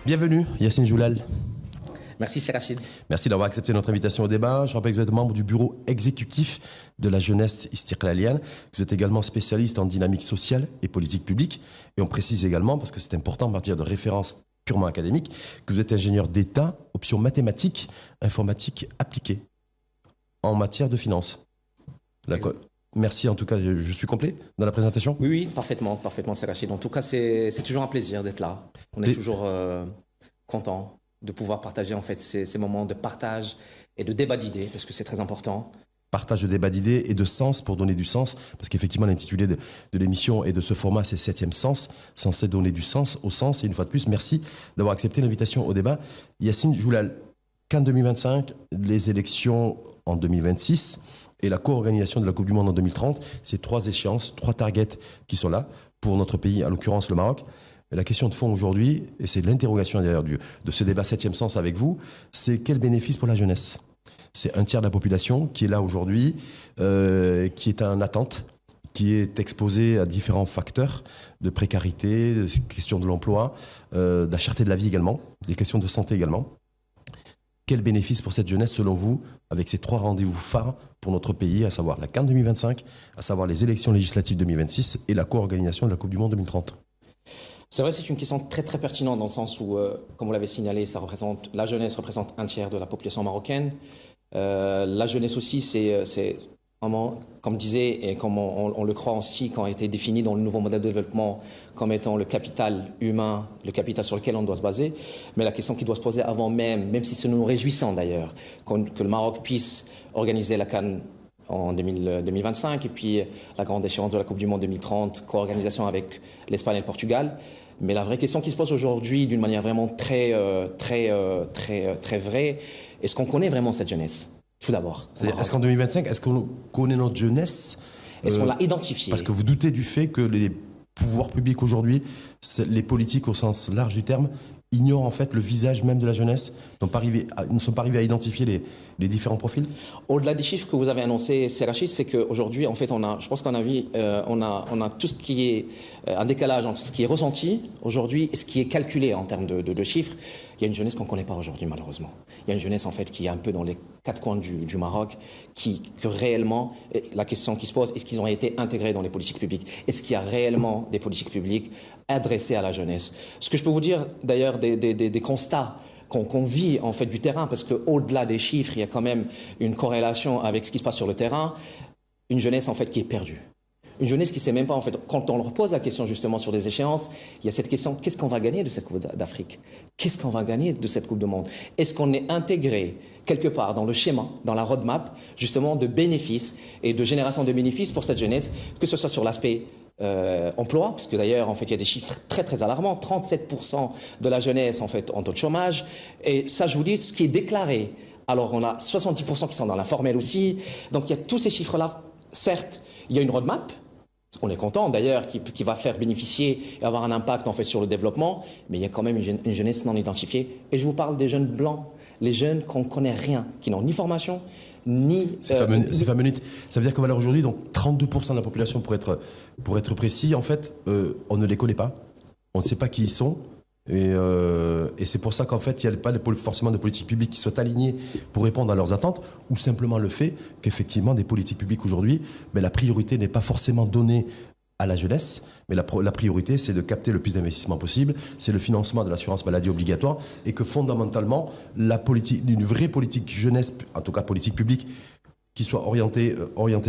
Bienvenue, Yacine Joulal. Merci, c'est Rachid. Merci d'avoir accepté notre invitation au débat. Je rappelle que vous êtes membre du bureau exécutif de la jeunesse Istiqlalienne. Vous êtes également spécialiste en dynamique sociale et politique publique. Et on précise également, parce que c'est important en matière de référence purement académique, que vous êtes ingénieur d'État, option mathématiques, informatique appliquée, en matière de finances. D'accord. Merci, en tout cas, je suis complet dans la présentation. Oui, parfaitement, c'est Rachid. En tout cas, c'est toujours un plaisir d'être là. On est toujours content de pouvoir partager en fait ces moments de partage et de débat d'idées, parce que c'est très important. Partage de débat d'idées et de sens pour donner du sens, parce qu'effectivement l'intitulé de l'émission et de ce format, c'est 7e sens, censé donner du sens au sens. Et une fois de plus, merci d'avoir accepté l'invitation au débat. Yacine Joulal, qu'en 2025, les élections en 2026 et la co-organisation de la Coupe du Monde en 2030, c'est 3 échéances, 3 targets qui sont là pour notre pays, en l'occurrence le Maroc. Mais la question de fond aujourd'hui, et c'est l'interrogation d'ailleurs de ce débat 7e sens avec vous, c'est quel bénéfice pour la jeunesse ? C'est un tiers de la population qui est là aujourd'hui, qui est en attente, qui est exposé à différents facteurs de précarité, de question de l'emploi, de la cherté de la vie également, des questions de santé également. Quel bénéfice pour cette jeunesse selon vous, avec ces 3 rendez-vous phares pour notre pays, à savoir la CAN 2025, à savoir les élections législatives 2026 et la co-organisation de la Coupe du Monde 2030 ? C'est vrai, c'est une question très très pertinente dans le sens où, comme vous l'avez signalé, la jeunesse représente un tiers de la population marocaine. La jeunesse aussi, c'est vraiment, comme disait et comme on le croit aussi, quand a été défini dans le nouveau modèle de développement comme étant le capital humain, le capital sur lequel on doit se baser. Mais la question qui doit se poser avant même si c'est nous réjouissant d'ailleurs, que le Maroc puisse organiser la CAN en 2025 et puis la grande échéance de la Coupe du Monde 2030, co-organisation avec l'Espagne et le Portugal. Mais la vraie question qui se pose aujourd'hui d'une manière vraiment très vraie, est-ce qu'on connaît vraiment cette jeunesse ? Tout d'abord. Est-ce qu'en 2025, est-ce qu'on connaît notre jeunesse ? Est-ce qu'on l'a identifiée ? Parce que vous doutez du fait que les pouvoirs publics aujourd'hui, les politiques au sens large du terme, ignorent en fait le visage même de la jeunesse, ne sont pas arrivés à identifier les différents profils. Au-delà des chiffres que vous avez annoncés, Rachid, c'est qu'aujourd'hui, en fait, je pense qu'on a tout ce qui est un décalage entre ce qui est ressenti aujourd'hui et ce qui est calculé en termes de chiffres. Il y a une jeunesse qu'on ne connaît pas aujourd'hui, malheureusement. Il y a une jeunesse, en fait, qui est un peu dans les 4 coins du Maroc, que réellement, la question qui se pose, est-ce qu'ils ont été intégrés dans les politiques publiques ? Est-ce qu'il y a réellement des politiques publiques adressées à la jeunesse ? Ce que je peux vous dire, d'ailleurs, des constats qu'on vit en fait du terrain, parce qu'au-delà des chiffres, il y a quand même une corrélation avec ce qui se passe sur le terrain, une jeunesse en fait qui est perdue. Une jeunesse qui ne sait même pas, en fait, quand on leur pose la question justement sur les échéances, il y a cette question, qu'est-ce qu'on va gagner de cette Coupe d'Afrique ? Qu'est-ce qu'on va gagner de cette Coupe du Monde ? Est-ce qu'on est intégré quelque part dans le schéma, dans la roadmap, justement de bénéfices et de génération de bénéfices pour cette jeunesse, que ce soit sur l'aspect emploi, parce que d'ailleurs, en fait, il y a des chiffres très très alarmants, 37% de la jeunesse, en fait, en taux de chômage, et ça, je vous dis, ce qui est déclaré. Alors, on a 70% qui sont dans l'informel aussi, donc il y a tous ces chiffres-là. Certes, il y a une roadmap, on est content d'ailleurs, qui va faire bénéficier et avoir un impact en fait sur le développement, mais il y a quand même une jeunesse non identifiée. Et je vous parle des jeunes blancs, les jeunes qu'on ne connaît rien, qui n'ont ni formation, ni... Ces fameux NEET. Ça veut dire qu'en valeur aujourd'hui, donc 32% de la population, pour être précis, en fait, on ne les connaît pas, on ne sait pas qui ils sont. Et c'est pour ça qu'en fait, il n'y a pas forcément de politiques publiques qui soient alignées pour répondre à leurs attentes, ou simplement le fait qu'effectivement, des politiques publiques aujourd'hui, la priorité n'est pas forcément donnée à la jeunesse, mais la priorité, c'est de capter le plus d'investissements possible, c'est le financement de l'assurance maladie obligatoire, et que fondamentalement, une vraie politique jeunesse, en tout cas politique publique, qui soit orientée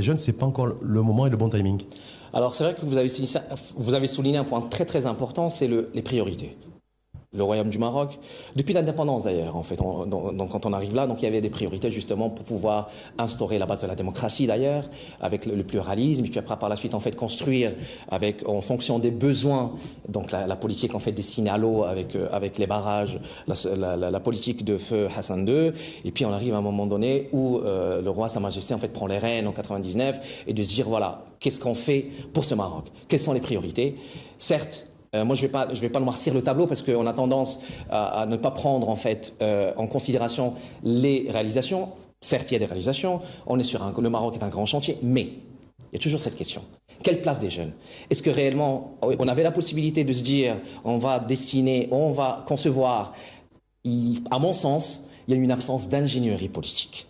jeune, c'est pas encore le moment et le bon timing. Alors c'est vrai que vous avez souligné un point très très important, c'est les priorités. Le Royaume du Maroc, depuis l'indépendance d'ailleurs, en fait, donc quand on arrive là, donc il y avait des priorités justement pour pouvoir instaurer la base de la démocratie d'ailleurs, avec le pluralisme, et puis après par la suite en fait construire en fonction des besoins, donc la politique en fait destinée à l'eau avec les barrages, la politique de feu Hassan II, et puis on arrive à un moment donné où le roi Sa Majesté en fait prend les rênes en 99 et de se dire voilà, qu'est-ce qu'on fait pour ce Maroc, quelles sont les priorités, certes. Moi, je vais pas noircir le tableau parce qu'on a tendance à ne pas prendre en fait en considération les réalisations. Certes, il y a des réalisations. Le Maroc est un grand chantier, mais il y a toujours cette question. Quelle place des jeunes? Est-ce que réellement, on avait la possibilité de se dire, on va concevoir, à mon sens, il y a une absence d'ingénierie politique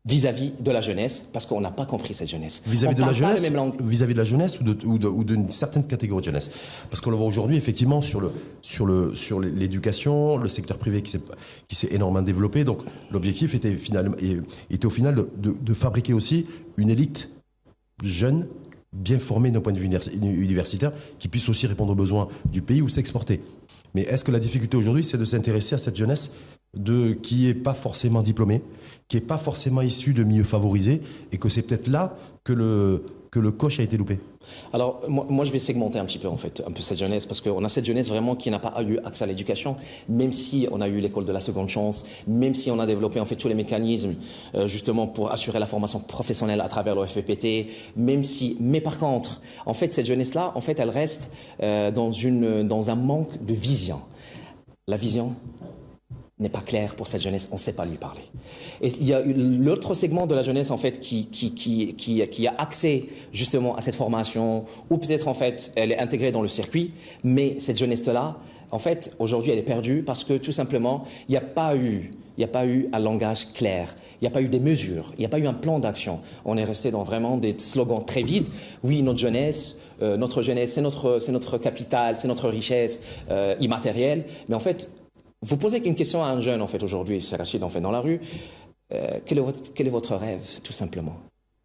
vis-à-vis de la jeunesse, parce qu'on n'a pas compris cette jeunesse. Vis-à-vis de la jeunesse ou d'une certaine catégorie de jeunesse. Parce qu'on le voit aujourd'hui, effectivement, sur l'éducation, le secteur privé qui s'est énormément développé. Donc, l'objectif était au final de fabriquer aussi une élite jeune, bien formée d'un point de vue universitaire, qui puisse aussi répondre aux besoins du pays ou s'exporter. Mais est-ce que la difficulté aujourd'hui, c'est de s'intéresser à cette jeunesse qui n'est pas forcément diplômée, qui n'est pas forcément issue de milieux favorisés, et que c'est peut-être là que le coche a été loupé? Alors, moi, je vais segmenter un peu cette jeunesse, parce qu'on a cette jeunesse vraiment qui n'a pas eu accès à l'éducation, même si on a eu l'école de la seconde chance, même si on a développé en fait tous les mécanismes justement pour assurer la formation professionnelle à travers le FPPT, mais par contre, en fait, cette jeunesse-là, en fait, elle reste dans un manque de vision. La vision n'est pas clair pour cette jeunesse, on ne sait pas lui parler. Et il y a l'autre segment de la jeunesse en fait qui a accès justement à cette formation, ou peut-être en fait elle est intégrée dans le circuit, mais cette jeunesse-là, en fait aujourd'hui elle est perdue parce que tout simplement il n'y a pas eu un langage clair, il n'y a pas eu des mesures, il n'y a pas eu un plan d'action. On est resté dans vraiment des slogans très vides. Oui, notre jeunesse, c'est notre capital, c'est notre richesse immatérielle, mais en fait vous posez une question à un jeune, en fait, aujourd'hui, c'est Rachid, en fait, dans la rue. Quel est votre rêve, tout simplement?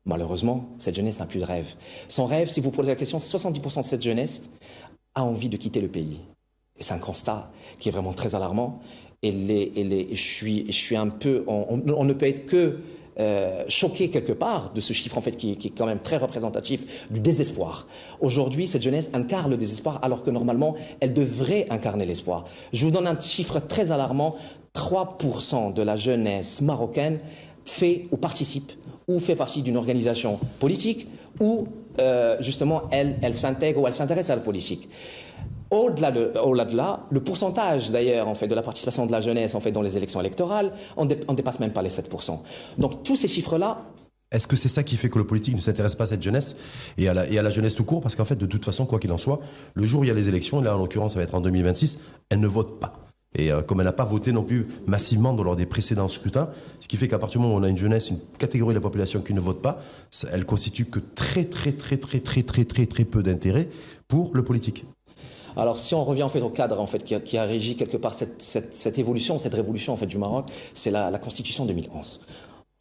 Malheureusement, cette jeunesse n'a plus de rêve. Son rêve, si vous posez la question, 70% de cette jeunesse a envie de quitter le pays. Et c'est un constat qui est vraiment très alarmant. Je suis un peu... On ne peut être que choqué quelque part de ce chiffre en fait qui est quand même très représentatif du désespoir. Aujourd'hui, cette jeunesse incarne le désespoir alors que normalement, elle devrait incarner l'espoir. Je vous donne un chiffre très alarmant. 3% de la jeunesse marocaine fait ou participe ou fait partie d'une organisation politique ou justement elle s'intègre ou elle s'intéresse à la politique. Au-delà de là, le pourcentage d'ailleurs en fait de la participation de la jeunesse en fait dans les élections électorales, on dépasse même pas les 7%. Donc tous ces chiffres-là. Est-ce que c'est ça qui fait que le politique ne s'intéresse pas à cette jeunesse et à la jeunesse tout court? Parce qu'en fait, de toute façon, quoi qu'il en soit, le jour où il y a les élections, là en l'occurrence ça va être en 2026, elle ne vote pas. Et comme elle n'a pas voté non plus massivement lors des précédents scrutins, ce qui fait qu'à partir du moment où on a une jeunesse, une catégorie de la population qui ne vote pas, elle constitue que très peu d'intérêt pour le politique. Alors, si on revient en fait au cadre en fait qui a régi quelque part cette évolution, cette révolution en fait du Maroc, c'est la Constitution 2011.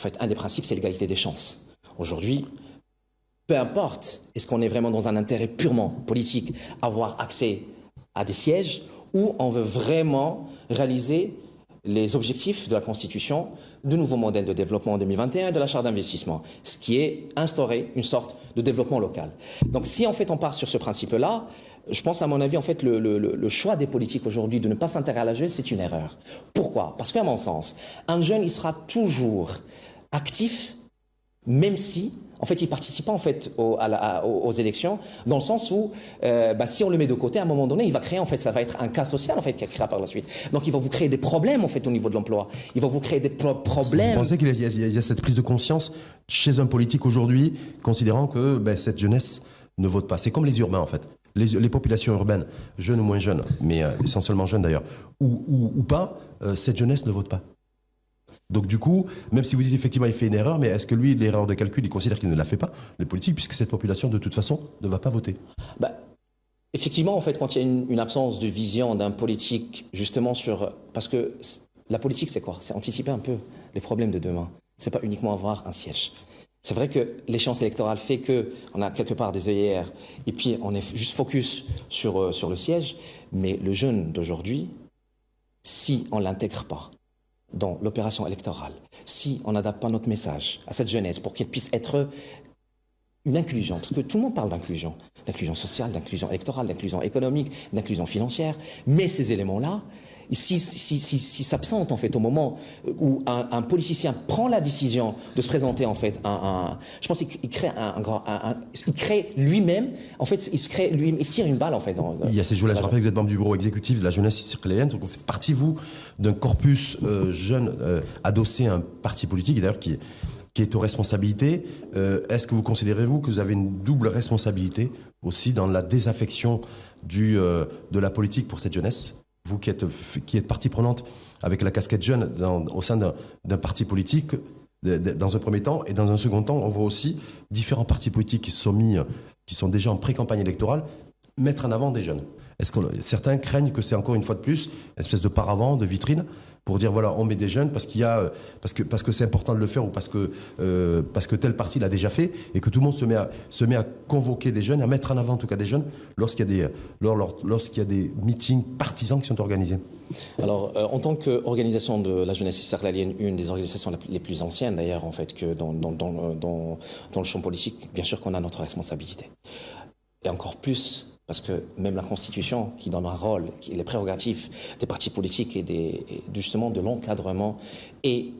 En fait, un des principes, c'est l'égalité des chances. Aujourd'hui, peu importe, est-ce qu'on est vraiment dans un intérêt purement politique, avoir accès à des sièges, ou on veut vraiment réaliser les objectifs de la Constitution, de nouveaux modèles de développement en 2021 et de la charte d'investissement, ce qui est instaurer une sorte de développement local. Donc, si en fait on part sur ce principe-là, je pense, à mon avis, en fait, le choix des politiques aujourd'hui de ne pas s'intéresser à la jeunesse, c'est une erreur. Pourquoi? Parce qu'à mon sens, un jeune, il sera toujours actif, même si, en fait, il ne participe pas en fait, aux élections, dans le sens où, si on le met de côté, à un moment donné, il va créer, en fait, ça va être un cas social, en fait, qui créera par la suite. Donc, il va vous créer des problèmes, en fait, au niveau de l'emploi. Il va vous créer des problèmes. Vous pensez qu'il y a cette prise de conscience chez un politique aujourd'hui, considérant que cette jeunesse ne vote pas? C'est comme les urbains, en fait. Les populations urbaines, jeunes ou moins jeunes, mais essentiellement jeunes d'ailleurs, ou pas, cette jeunesse ne vote pas. Donc du coup, même si vous dites effectivement il fait une erreur, mais est-ce que lui, l'erreur de calcul, il considère qu'il ne la fait pas, le politique, puisque cette population, de toute façon, ne va pas voter? Effectivement, en fait, quand il y a une absence de vision d'un politique, justement parce que la politique, c'est quoi? C'est anticiper un peu les problèmes de demain. C'est pas uniquement avoir un siège. C'est vrai que l'échéance électorale fait qu'on a quelque part des œillères et puis on est juste focus sur le siège, mais le jeune d'aujourd'hui, si on ne l'intègre pas dans l'opération électorale, si on n'adapte pas notre message à cette jeunesse pour qu'elle puisse être une inclusion, parce que tout le monde parle d'inclusion sociale, d'inclusion électorale, d'inclusion économique, d'inclusion financière, mais ces éléments-là, si s'absente en fait au moment où un politicien prend la décision de se présenter en fait je pense qu'il crée il crée lui-même en fait il se tire une balle en fait il y a ces jours-là. Je rappelle que vous êtes membre du bureau exécutif de la jeunesse israélienne, donc vous faites partie vous d'un corpus jeune adossé à un parti politique d'ailleurs qui qui est aux responsabilités. Est-ce que vous considérez-vous que vous avez une double responsabilité aussi dans la désaffection de la politique pour cette jeunesse? Vous qui êtes partie prenante avec la casquette jeune au sein d'un parti politique, dans un premier temps, et dans un second temps, on voit aussi différents partis politiques qui sont déjà en pré-campagne électorale, mettre en avant des jeunes. Est-ce que certains craignent que c'est encore une fois de plus une espèce de paravent, de vitrine, pour dire voilà, on met des jeunes parce que c'est important de le faire ou parce que tel parti l'a déjà fait, et que tout le monde se met à convoquer des jeunes, à mettre en avant en tout cas des jeunes lorsqu'il y a des meetings partisans qui sont organisés? Alors, en tant qu'organisation de la jeunesse israélienne, une des organisations les plus anciennes d'ailleurs, en fait, que dans le champ politique, bien sûr qu'on a notre responsabilité. Et encore plus, parce que même la Constitution, qui donne un rôle, qui est les prérogatives des partis politiques et justement de l'encadrement, et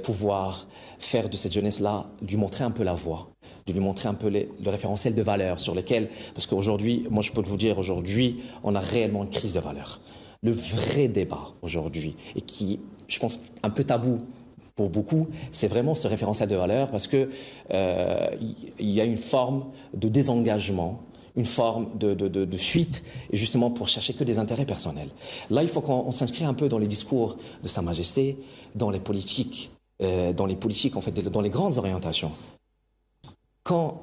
pouvoir faire de cette jeunesse-là, lui montrer un peu la voie, de lui montrer un peu le référentiel de valeurs sur lesquelles, parce qu'aujourd'hui, moi je peux vous dire, aujourd'hui, on a réellement une crise de valeurs. Le vrai débat aujourd'hui, et qui, je pense, un peu tabou pour beaucoup, c'est vraiment ce référentiel de valeurs, parce que il y a une forme de désengagement, une forme de fuite, et justement pour chercher que des intérêts personnels. Là, il faut qu'on s'inscrive un peu dans les discours de Sa Majesté, dans les politiques en fait, dans les grandes orientations. Quand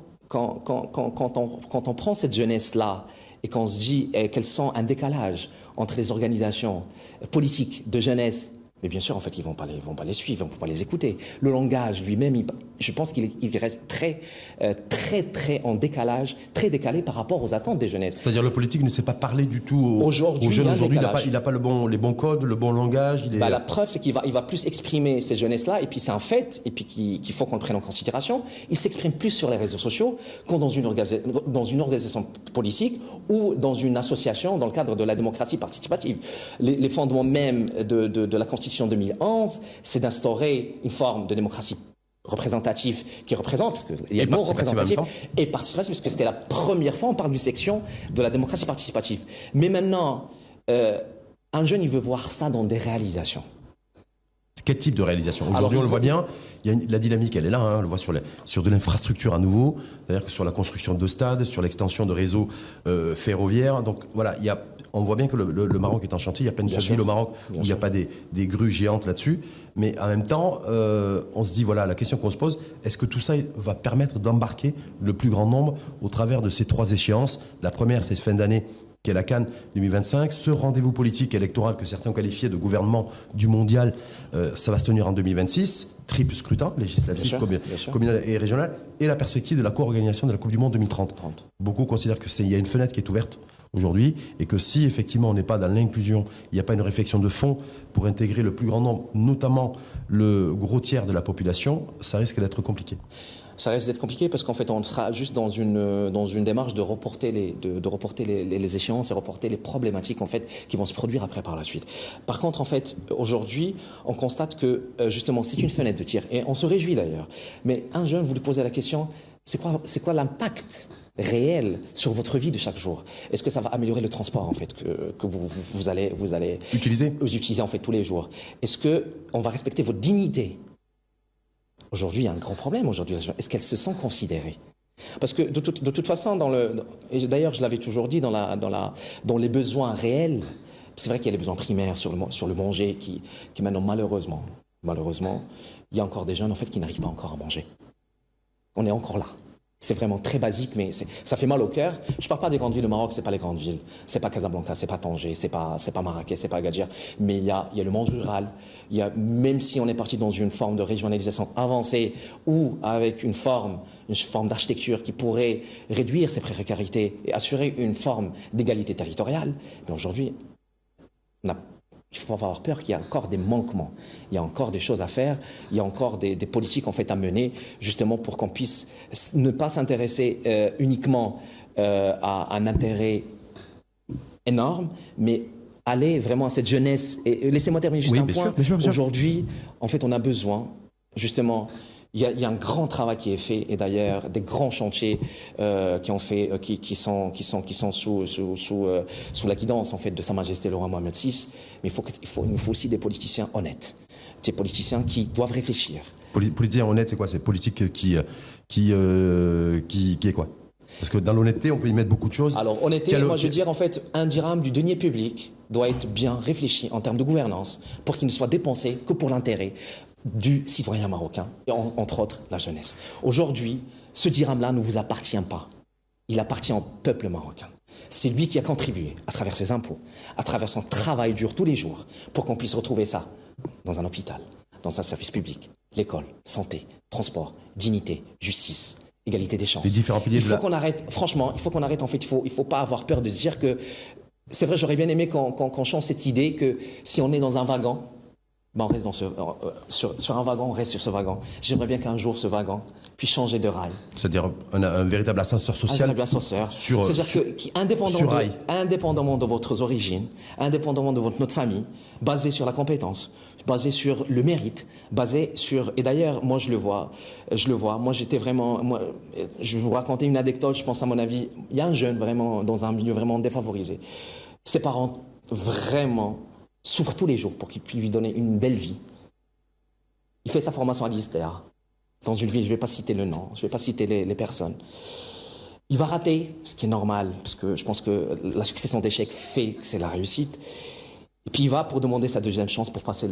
on prend cette jeunesse-là et qu'on se dit qu'elles sont un décalage entre les organisations politiques de jeunesse, mais bien sûr, en fait, ils vont pas les suivre, ils vont pas les écouter. Le langage lui-même, je pense qu'il reste très en décalage, très décalé par rapport aux attentes des jeunesses. C'est-à-dire le politique ne sait pas parler du tout aux jeunes aujourd'hui. Il n'a pas les bons codes, le bon langage. La preuve, c'est qu'il va plus exprimer ces jeunesses-là, et puis c'est un fait, et puis qu'il faut qu'on le prenne en considération. Il s'exprime plus sur les réseaux sociaux qu'en dans une organisation politique ou dans une association dans le cadre de la démocratie participative. Les fondements même de la Constitution 2011, c'est d'instaurer une forme de démocratie représentative qui représente, parce qu'il y a le mot représentatif, et participative, parce que c'était la première fois, on parle d'une section de la démocratie participative. Mais maintenant, un jeune, il veut voir ça dans des réalisations. Quel type de réalisation? Aujourd'hui, on le voit bien, la dynamique, elle est là, hein, on le voit sur de l'infrastructure à nouveau, c'est-à-dire que sur la construction de stades, sur l'extension de réseaux ferroviaires. Donc voilà, on voit bien que le Maroc est en chantier. Il y a plein de villes au Maroc où il n'y a pas des grues géantes là-dessus. Mais en même temps, on se dit, voilà, la question qu'on se pose, est-ce que tout ça va permettre d'embarquer le plus grand nombre au travers de ces 3 échéances? La première, c'est fin d'année, qui est la Cannes 2025. Ce rendez-vous politique électoral que certains ont qualifié de gouvernement du mondial, ça va se tenir en 2026. Triple scrutin, législatif, communal et régional. Et la perspective de la co-organisation de la Coupe du Monde 2030. Beaucoup considèrent qu'il y a une fenêtre qui est ouverte aujourd'hui, et que si effectivement on n'est pas dans l'inclusion, il n'y a pas une réflexion de fond pour intégrer le plus grand nombre, notamment le gros tiers de la population, ça risque d'être compliqué. Ça risque d'être compliqué parce qu'en fait, on sera juste dans une démarche de reporter les échéances et reporter les problématiques en fait qui vont se produire après par la suite. Par contre, en fait, aujourd'hui, on constate que justement, c'est une fenêtre de tir, et on se réjouit d'ailleurs. Mais un jeune, vous lui posez la question, c'est quoi l'impact réel sur votre vie de chaque jour? Est-ce que ça va améliorer le transport en fait que vous allez utiliser en fait tous les jours? Est-ce que on va respecter votre dignité? Aujourd'hui, il y a un grand problème aujourd'hui. Est-ce qu'elle se sent considérée? Parce que de toute façon, et d'ailleurs, je l'avais toujours dit, dans les besoins réels, c'est vrai qu'il y a les besoins primaires sur le manger qui maintenant, malheureusement, il y a encore des jeunes en fait qui n'arrivent pas encore à manger. On est encore là. C'est vraiment très basique, mais ça fait mal au cœur. Je ne parle pas des grandes villes. Le Maroc, c'est pas les grandes villes. C'est pas Casablanca, c'est pas Tanger, c'est pas Marrakech, c'est pas Agadir. Mais il y a le monde rural. Même si on est parti dans une forme de régionalisation avancée ou avec une forme d'architecture qui pourrait réduire ces précarités et assurer une forme d'égalité territoriale, mais aujourd'hui, il ne faut pas avoir peur qu'il y a encore des manquements. Il y a encore des choses à faire. Il y a encore des politiques en fait à mener, justement pour qu'on puisse ne pas s'intéresser uniquement à un intérêt énorme, mais aller vraiment à cette jeunesse. Et laissez-moi terminer juste un point. Aujourd'hui, en fait, on a besoin, justement. Il y a un grand travail qui est fait, et d'ailleurs des grands chantiers qui sont sous la guidance en fait de Sa Majesté le roi Mohammed VI. Mais il faut aussi des politiciens honnêtes, des politiciens qui doivent réfléchir Politicien honnête, c'est quoi? C'est politique qui est quoi? Parce que dans l'honnêteté, on peut y mettre beaucoup de choses. Alors, honnêteté, moi je veux dire, en fait, un dirham du denier public doit être bien réfléchi en termes de gouvernance pour qu'il ne soit dépensé que pour l'intérêt du citoyen marocain, et entre autres la jeunesse. Aujourd'hui, ce dirham-là ne vous appartient pas. Il appartient au peuple marocain. C'est lui qui a contribué, à travers ses impôts, à travers son travail dur tous les jours, pour qu'on puisse retrouver ça dans un hôpital, dans un service public, l'école, santé, transport, dignité, justice, égalité des chances. Les différents piliers il faut qu'on arrête, franchement, il faut qu'on arrête, en fait, il faut pas avoir peur de se dire que, c'est vrai, j'aurais bien aimé qu'on change cette idée que si on est dans un wagon, ben on reste sur un wagon, on reste sur ce wagon. J'aimerais bien qu'un jour ce wagon puisse changer de rail. C'est-à-dire un véritable ascenseur social. Un véritable ascenseur. C'est-à-dire indépendamment de votre origine, indépendamment de notre famille, basé sur la compétence, basé sur le mérite, basé sur... Et d'ailleurs, moi je le vois. Moi j'étais vraiment... je vais vous raconter une anecdote, je pense à mon avis. Il y a un jeune vraiment dans un milieu vraiment défavorisé. Ses parents vraiment... souffre tous les jours pour qu'il puisse lui donner une belle vie. Il fait sa formation à l'ISTER, dans une ville, je ne vais pas citer le nom, je ne vais pas citer les personnes. Il va rater, ce qui est normal, parce que je pense que la succession d'échecs fait que c'est la réussite. Et puis il va pour demander sa deuxième chance pour passer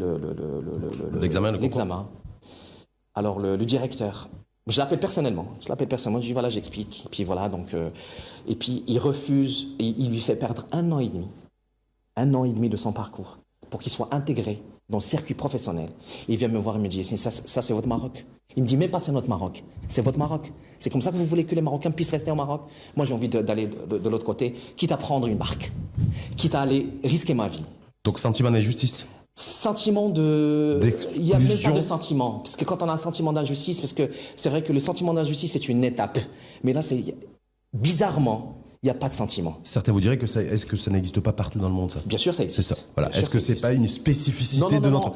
l'examen. Alors le directeur, je l'appelle personnellement, je dis voilà, j'explique. Puis voilà, donc, et puis il refuse, et il lui fait perdre 1 an et demi de son parcours pour qu'il soit intégré dans le circuit professionnel. Et il vient me voir et me dit, ça c'est votre Maroc. Il me dit même pas c'est notre Maroc, c'est votre Maroc. C'est comme ça que vous voulez que les Marocains puissent rester au Maroc? Moi j'ai envie d'aller de l'autre côté, quitte à prendre une barque, quitte à aller risquer ma vie. Donc sentiment d'injustice? Sentiment de... Il n'y a même pas de sentiment. Parce que quand on a un sentiment d'injustice, parce que c'est vrai que le sentiment d'injustice c'est une étape. Mais là c'est bizarrement... Il n'y a pas de sentiment. Certains vous diraient que est-ce que ça n'existe pas partout dans le monde, ça? Bien sûr, ça existe. C'est ça. Voilà. Est-ce que c'est pas une spécificité de notre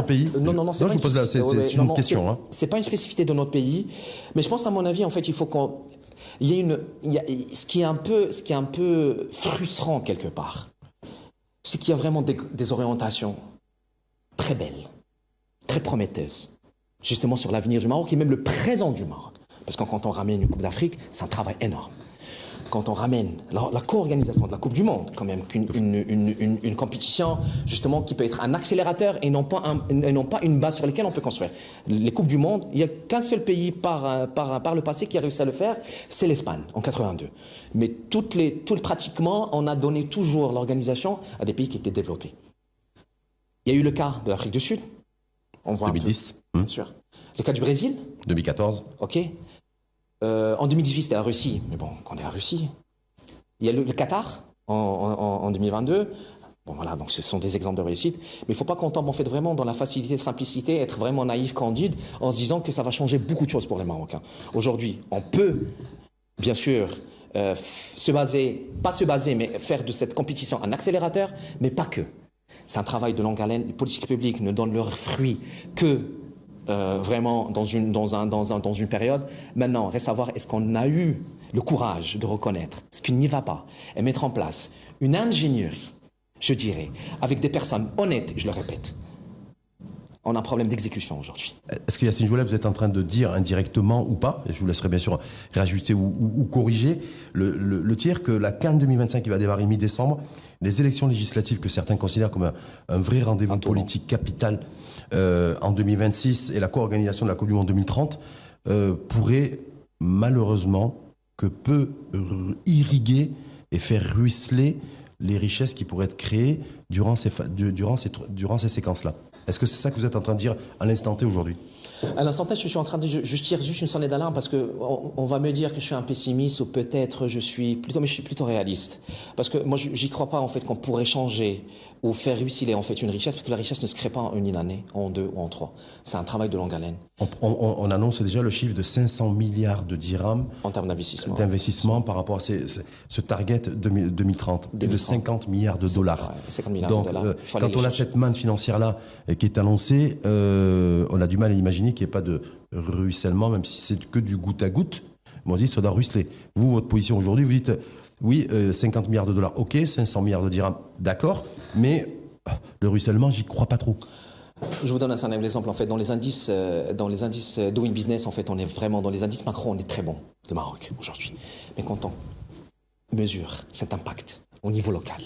pays? Non, je pose là, c'est une question. C'est pas une spécificité de notre pays, mais je pense, à mon avis, en fait, il faut qu'on... ce qui est un peu frustrant quelque part, c'est qu'il y a vraiment des orientations très belles, très prometteuses, justement sur l'avenir du Maroc et même le présent du Maroc. Parce que quand on ramène une Coupe d'Afrique, c'est un travail énorme. Quand on ramène la co-organisation de la Coupe du Monde, quand même, une compétition justement qui peut être un accélérateur et non pas une base sur laquelle on peut construire. Les Coupes du Monde, il n'y a qu'un seul pays par le passé qui a réussi à le faire, c'est l'Espagne, en 82. Mais pratiquement, on a donné toujours l'organisation à des pays qui étaient développés. Il y a eu le cas de l'Afrique du Sud. On voit 2010. Bien sûr. Le cas du Brésil. 2014. OK. En 2018, c'était la Russie, mais bon, qu'on est la Russie. Il y a le Qatar en 2022. Bon, voilà, donc ce sont des exemples de réussite. Mais il ne faut pas qu'on tombe en fait vraiment dans la facilité, la simplicité, être vraiment naïf, candide, en se disant que ça va changer beaucoup de choses pour les Marocains. Aujourd'hui, on peut, bien sûr, pas se baser, mais faire de cette compétition un accélérateur, mais pas que. C'est un travail de longue haleine. Les politiques publiques ne donnent leurs fruits que vraiment dans une période. Maintenant, reste à voir, est-ce qu'on a eu le courage de reconnaître ce qui n'y va pas et mettre en place une ingénierie, je dirais, avec des personnes honnêtes, je le répète. On a un problème d'exécution aujourd'hui. Est-ce que Yacine Jouellet, vous êtes en train de dire indirectement ou pas, et je vous laisserai bien sûr réajuster ou corriger, le tir que la CAN 2025 qui va démarrer mi-décembre, les élections législatives que certains considèrent comme un vrai rendez-vous politique capital en 2026 et la co-organisation de la Coupe du Monde 2030 pourrait malheureusement que peu irriguer et faire ruisseler les richesses qui pourraient être créées durant ces séquences-là. Est-ce que c'est ça que vous êtes en train de dire à l'instant T aujourd'hui? À l'instant T, je suis en train de... Je tire juste une sonnette d'alarme parce qu'on va me dire que je suis un pessimiste ou peut-être mais je suis plutôt réaliste. Parce que moi, j'y crois pas en fait qu'on pourrait changer ou faire ruisseler en fait une richesse, parce que la richesse ne se crée pas en une année, en 2 ou en 3. C'est un travail de longue haleine. On annonce déjà le chiffre de 500 milliards de dirhams en termes d'investissement. Par rapport à ce target 2030, de 50 milliards de dollars. Ouais, 50 milliards donc, de dollars. Quand on a cette manne financière-là qui est annoncée, on a du mal à imaginer qu'il n'y ait pas de ruissellement, même si c'est que du goutte à goutte. On dit que ça doit ruisseler. Vous, votre position aujourd'hui, vous dites, oui, 50 milliards de dollars, ok, 500 milliards de dirhams, d'accord, mais le ruissellement, j'y crois pas trop. Je vous donne un simple exemple. En fait, dans les indices doing business, en fait, on est vraiment dans les indices macro, on est très bon de Maroc aujourd'hui. Mais quand on mesure cet impact au niveau local,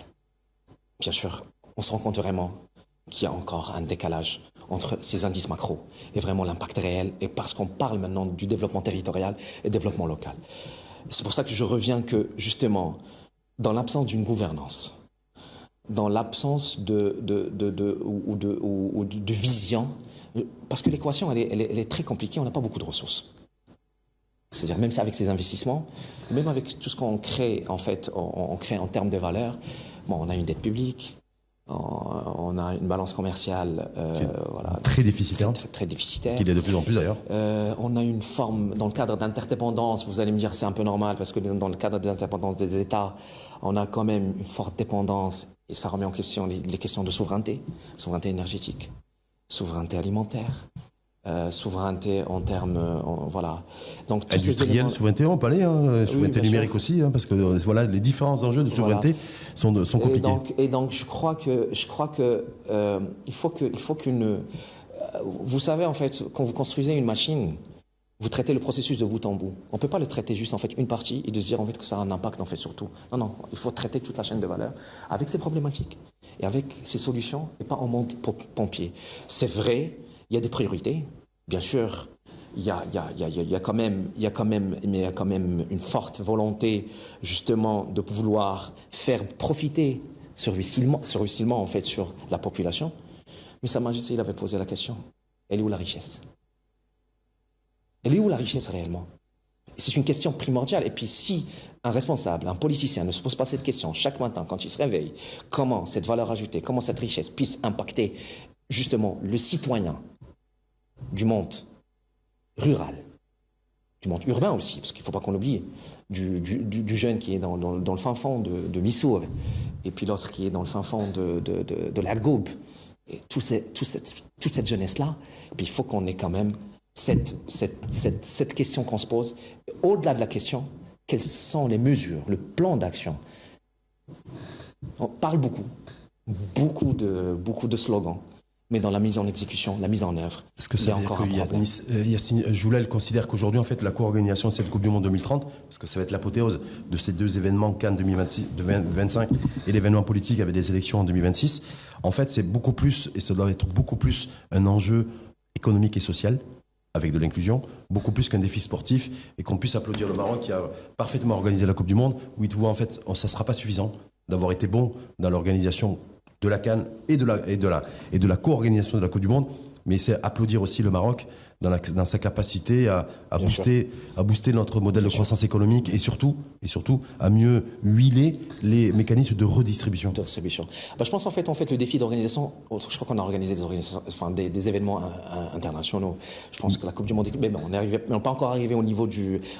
bien sûr, on se rend compte vraiment qu'il y a encore un décalage entre ces indices macro et vraiment l'impact réel, et parce qu'on parle maintenant du développement territorial et développement local. C'est pour ça que je reviens que, justement, dans l'absence d'une gouvernance, dans l'absence de vision, parce que l'équation, elle est très compliquée, on n'a pas beaucoup de ressources. C'est-à-dire, même avec ces investissements, même avec tout ce qu'on crée, en fait, on crée en termes de valeur, bon, on a une dette publique, on a une balance commerciale voilà, très déficitaire. Très déficitaire. Qu'il est de plus en plus d'ailleurs. On a une forme, dans le cadre d'interdépendance, vous allez me dire c'est un peu normal, parce que dans le cadre des interdépendances des États, on a quand même une forte dépendance, et ça remet en question les questions de souveraineté énergétique, souveraineté alimentaire, souveraineté en termes, voilà. Donc, industrielle, souveraineté, on peut aller, souveraineté numérique sûr. Aussi, parce que voilà, les différents enjeux de souveraineté sont compliqués. Et donc, je crois que il faut qu'une, vous savez en fait, quand vous construisez une machine, vous traitez le processus de bout en bout. On ne peut pas le traiter juste en fait une partie et de se dire en fait que ça a un impact en fait sur tout. Non, il faut traiter toute la chaîne de valeur avec ses problématiques et avec ses solutions, et pas en mode pompier. C'est vrai. Il y a des priorités, bien sûr. Il y a quand même une forte volonté justement de vouloir faire profiter servicilement en fait sur la population. Mais Sa Majesté, il avait posé la question, elle est où la richesse? Elle est où la richesse réellement? C'est une question primordiale. Et puis si un responsable, un politicien ne se pose pas cette question chaque matin quand il se réveille, comment cette valeur ajoutée, comment cette richesse puisse impacter justement le citoyen du monde rural, du monde urbain aussi, parce qu'il ne faut pas qu'on l'oublie, du jeune qui est dans le fin fond de Missour, et puis l'autre qui est dans le fin fond de la Gaube, et toute cette jeunesse-là, et puis il faut qu'on ait quand même cette question qu'on se pose. Au-delà de la question, quelles sont les mesures, le plan d'action? On parle beaucoup de slogans, mais dans la mise en exécution, la mise en œuvre, est-ce que ça veut dire que Yassine Joulel considère qu'aujourd'hui, en fait, la co-organisation de cette Coupe du Monde 2030, parce que ça va être l'apothéose de ces deux événements, Cannes 2025 et l'événement politique avec des élections en 2026, en fait, c'est beaucoup plus, et ça doit être beaucoup plus un enjeu économique et social, avec de l'inclusion, beaucoup plus qu'un défi sportif, et qu'on puisse applaudir le Maroc qui a parfaitement organisé la Coupe du Monde, où il te voit, en fait, ça ne sera pas suffisant d'avoir été bon dans l'organisation de la CAN et de la co-organisation de la Coupe du Monde, mais c'est applaudir aussi le Maroc dans sa capacité à booster notre modèle de croissance économique, et surtout à mieux huiler les mécanismes de redistribution. Je pense en fait le défi d'organisation, je crois qu'on a organisé des événements internationaux. Je pense que la Coupe du Monde, mais bon, on n'est pas encore arrivé au niveau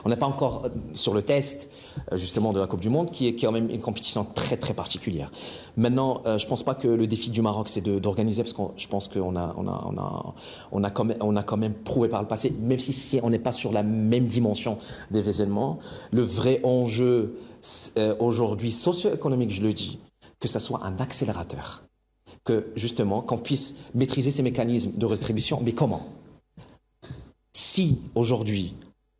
on n'est pas encore sur le test justement de la Coupe du Monde, qui est quand même une compétition très très particulière. Maintenant, je pense pas que le défi du Maroc c'est d'organiser, parce que je pense qu'on a quand même prouvé par le passé, même si on n'est pas sur la même dimension des événements, le vrai enjeu aujourd'hui socio-économique, je le dis, que ça soit un accélérateur, que justement qu'on puisse maîtriser ces mécanismes de redistribution. Mais comment? Si aujourd'hui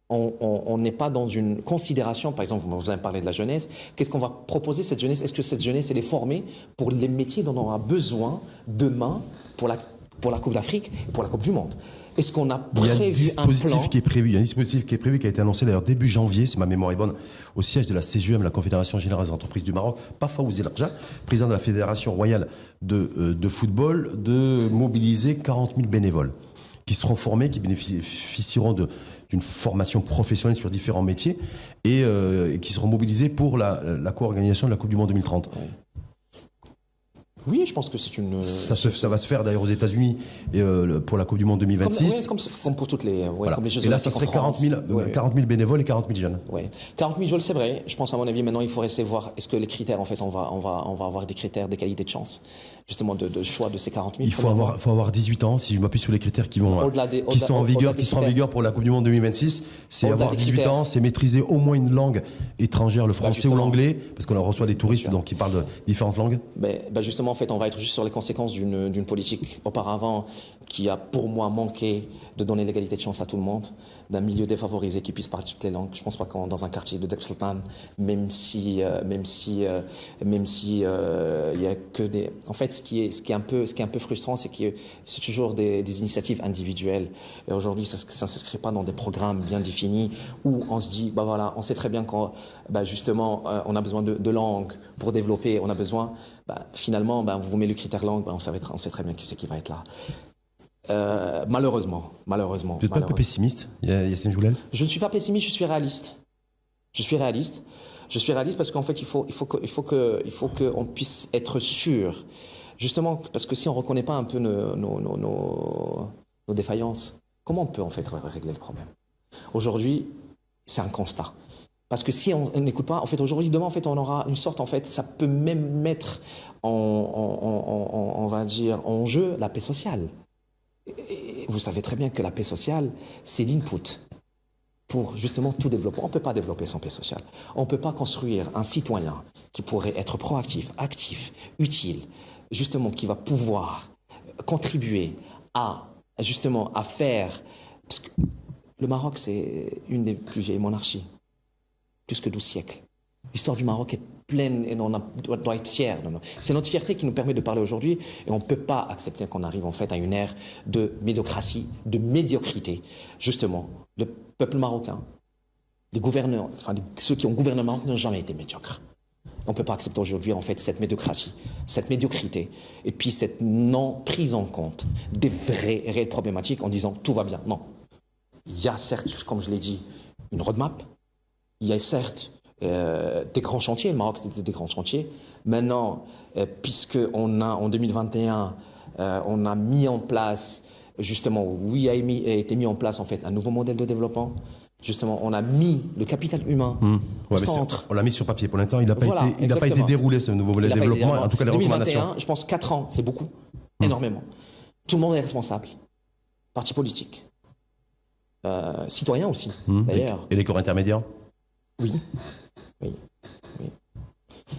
on n'est pas dans une considération, par exemple, vous avez parlé de la jeunesse, qu'est-ce qu'on va proposer cette jeunesse? Est-ce que cette jeunesse elle est formée pour les métiers dont on aura besoin demain pour la Coupe d'Afrique et pour la Coupe du Monde? Est-ce qu'on a prévu un plan? Il y a un dispositif qui est prévu, qui a été annoncé d'ailleurs début janvier, si ma mémoire est bonne, au siège de la CGM, la Confédération Générale des Entreprises du Maroc, par Fawzi Larja, président de la Fédération Royale de Football, de mobiliser 40 000 bénévoles qui seront formés, qui bénéficieront d'une formation professionnelle sur différents métiers et qui seront mobilisés pour la co-organisation de la Coupe du Monde 2030. Oui. Oui, je pense que c'est une... Ça va se faire d'ailleurs aux États-Unis pour la Coupe du Monde 2026. Comme pour toutes les... Voilà. Comme les Jeux et là, ça serait 40 000 bénévoles et 40 000 jeunes. Oui. 40 000 jeunes, c'est vrai. Je pense, à mon avis, maintenant, il faut rester voir est-ce que les critères, en fait, on va avoir des critères d'égalité de chance, justement, de choix de ces 40 000. Il faut avoir 18 ans, si je m'appuie sur les critères qui sont en vigueur pour la Coupe du Monde 2026. C'est avoir 18 ans, c'est maîtriser au moins une langue étrangère, le français ou l'anglais, parce qu'on reçoit des touristes donc qui parlent de différentes langues. Justement, en fait, on va être juste sur les conséquences d'une politique auparavant qui a, pour moi, manqué de donner l'égalité de chance à tout le monde, d'un milieu défavorisé qui puisse parler toutes les langues. Je ne pense pas qu'on dans un quartier de Dar es Salaam, même si il y a que des. En fait, ce qui est un peu frustrant, c'est que c'est toujours des initiatives individuelles. Et aujourd'hui, ça ne s'inscrit pas dans des programmes bien définis où on se dit, bah voilà, on sait très bien qu'on, justement, on a besoin de langues pour développer, on a besoin. Finalement, vous vous mettez le critère langue, on sait très bien qui c'est qui va être là. Malheureusement. Vous n'êtes pas un peu pessimiste, Yacine Joulel? Je ne suis pas pessimiste, je suis réaliste. Je suis réaliste parce qu'en fait, il faut qu'on puisse être sûr. Justement, parce que si on ne reconnaît pas un peu nos défaillances, comment on peut en fait régler le problème? Aujourd'hui, c'est un constat. Parce que si on n'écoute pas, en fait, aujourd'hui, demain, en fait, on aura une sorte, en fait, ça peut même mettre on va dire, en jeu la paix sociale. Et vous savez très bien que la paix sociale, c'est l'input pour justement tout développer. On ne peut pas développer sans paix sociale. On ne peut pas construire un citoyen qui pourrait être proactif, actif, utile, justement, qui va pouvoir contribuer à faire. Parce que le Maroc, c'est une des plus vieilles monarchies, plus que 12 siècles. L'histoire du Maroc est pleine et on doit être fiers. C'est notre fierté qui nous permet de parler aujourd'hui et on ne peut pas accepter qu'on arrive en fait à une ère de médiocratie, de médiocrité. Justement, le peuple marocain, les gouverneurs, enfin ceux qui ont gouverné le Maroc n'ont jamais été médiocres. On ne peut pas accepter aujourd'hui en fait cette médiocratie, cette médiocrité et puis cette non prise en compte des réelles problématiques en disant tout va bien. Non. Il y a certes, comme je l'ai dit, une roadmap. Il y a certes des grands chantiers, le Maroc c'était des grands chantiers. Maintenant, puisqu'on a en 2021, on a mis en place, justement, a été mis en place en fait un nouveau modèle de développement. Justement, on a mis le capital humain au centre. On l'a mis sur papier. Pour l'instant, il n'a pas été déroulé ce nouveau modèle de développement. En tout cas, les 2021, recommandations. Je pense 4 ans, c'est beaucoup, énormément. Tout le monde est responsable. Parti politique. Citoyens aussi, d'ailleurs. Et les corps intermédiaires? Oui.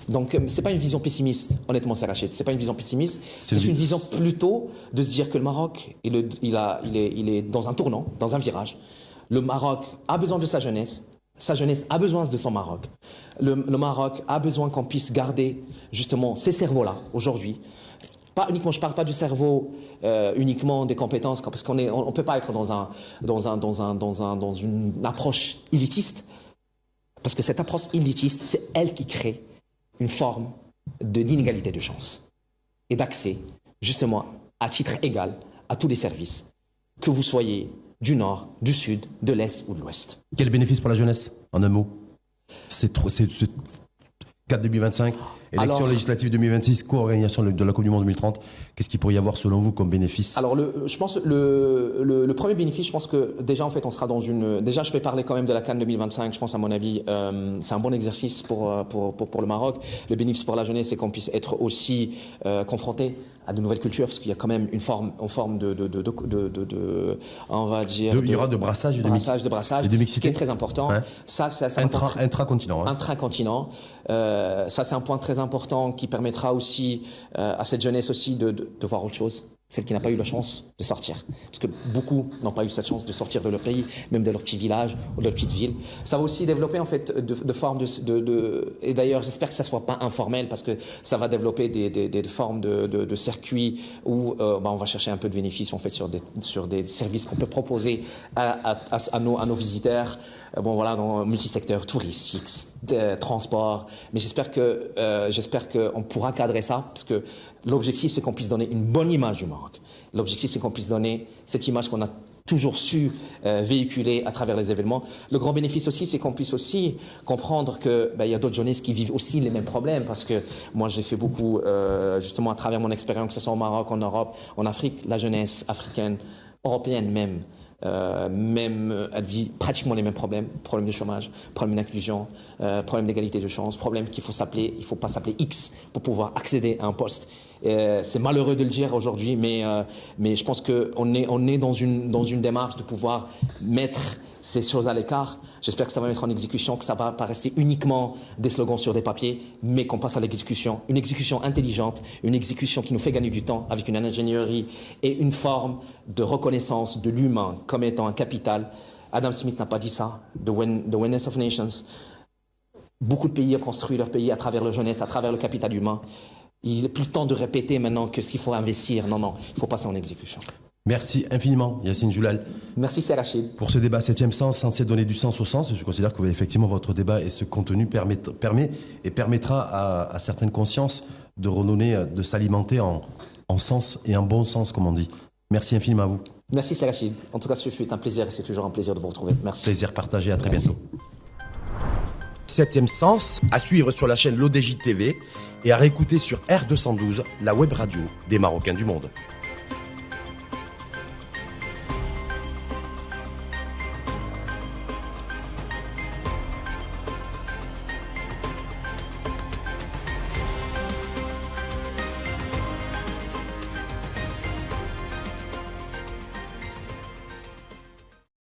Donc, c'est pas une vision pessimiste, honnêtement, Sarachid. C'est pas une vision pessimiste. C'est une vision plutôt de se dire que le Maroc, il est dans un tournant, dans un virage. Le Maroc a besoin de sa jeunesse a besoin de son Maroc. Le Maroc a besoin qu'on puisse garder, justement, ces cerveaux-là, aujourd'hui. Pas uniquement, je ne parle pas du cerveau uniquement des compétences, parce qu'on ne peut pas être dans une approche élitiste. Parce que cette approche élitiste, c'est elle qui crée une forme d'inégalité de chance et d'accès, justement, à titre égal à tous les services, que vous soyez du nord, du sud, de l'est ou de l'ouest. Quel bénéfice pour la jeunesse, en un mot? C'est 4 2025, élection législative 2026, co-organisation de la Coupe du Monde 2030. Qu'est-ce qu'il pourrait y avoir selon vous comme bénéfice? Alors, je pense le premier bénéfice, je pense que déjà en fait on sera dans une. Déjà, je vais parler quand même de la CAN 2025. Je pense à mon avis, c'est un bon exercice pour le Maroc. Le bénéfice pour la jeunesse, c'est qu'on puisse être aussi confronté à de nouvelles cultures, parce qu'il y a quand même une forme de on va dire. Il y aura de brassage, de brassage, ce qui est très important. Ouais. Ça intracontinent. Intracontinent. Ça, c'est un point très important qui permettra aussi à cette jeunesse aussi de voir autre chose, celle qui n'a pas eu la chance de sortir. Parce que beaucoup n'ont pas eu cette chance de sortir de leur pays, même de leur petit village ou de leur petite ville. Ça va aussi développer en fait de formes et d'ailleurs j'espère que ça ne soit pas informel, parce que ça va développer des formes de circuits où on va chercher un peu de bénéfices en fait sur des services qu'on peut proposer à nos visiteurs. Dans multisecteur touristique, transport. Mais j'espère qu'on pourra cadrer ça, parce que l'objectif, c'est qu'on puisse donner une bonne image du Maroc. L'objectif, c'est qu'on puisse donner cette image qu'on a toujours su véhiculer à travers les événements. Le grand bénéfice aussi, c'est qu'on puisse aussi comprendre qu'il y a d'autres jeunesses qui vivent aussi les mêmes problèmes, parce que moi, j'ai fait beaucoup, justement, à travers mon expérience, que ce soit au Maroc, en Europe, en Afrique, la jeunesse africaine, européenne même, elle vit pratiquement les mêmes problèmes de chômage, problème d'inclusion, problème d'égalité de chance, problème qu'il faut pas s'appeler X pour pouvoir accéder à un poste. C'est malheureux de le dire aujourd'hui, mais je pense qu'on est dans une démarche de pouvoir mettre ces choses à l'écart. J'espère que ça va mettre en exécution, que ça ne va pas rester uniquement des slogans sur des papiers, mais qu'on passe à l'exécution. Une exécution intelligente, une exécution qui nous fait gagner du temps avec une ingénierie et une forme de reconnaissance de l'humain comme étant un capital. Adam Smith n'a pas dit ça, The Oneness of Nations. Beaucoup de pays ont construit leur pays à travers la jeunesse, à travers le capital humain. Il n'est plus le temps de répéter maintenant que s'il faut investir. Non, il faut passer en exécution. Merci infiniment, Yacine Joulal. Merci, c'est Rachid. Pour ce débat 7e sens, censé donner du sens au sens, je considère que effectivement votre débat et ce contenu permet et permettra à certaines consciences de redonner, de s'alimenter en sens et en bon sens, comme on dit. Merci infiniment à vous. Merci, c'est Rachid. En tout cas, ce fut un plaisir et c'est toujours un plaisir de vous retrouver. Merci. Plaisir partagé, à très bientôt. 7e sens, à suivre sur la chaîne l'ODJ TV et à réécouter sur R212, la web radio des Marocains du monde.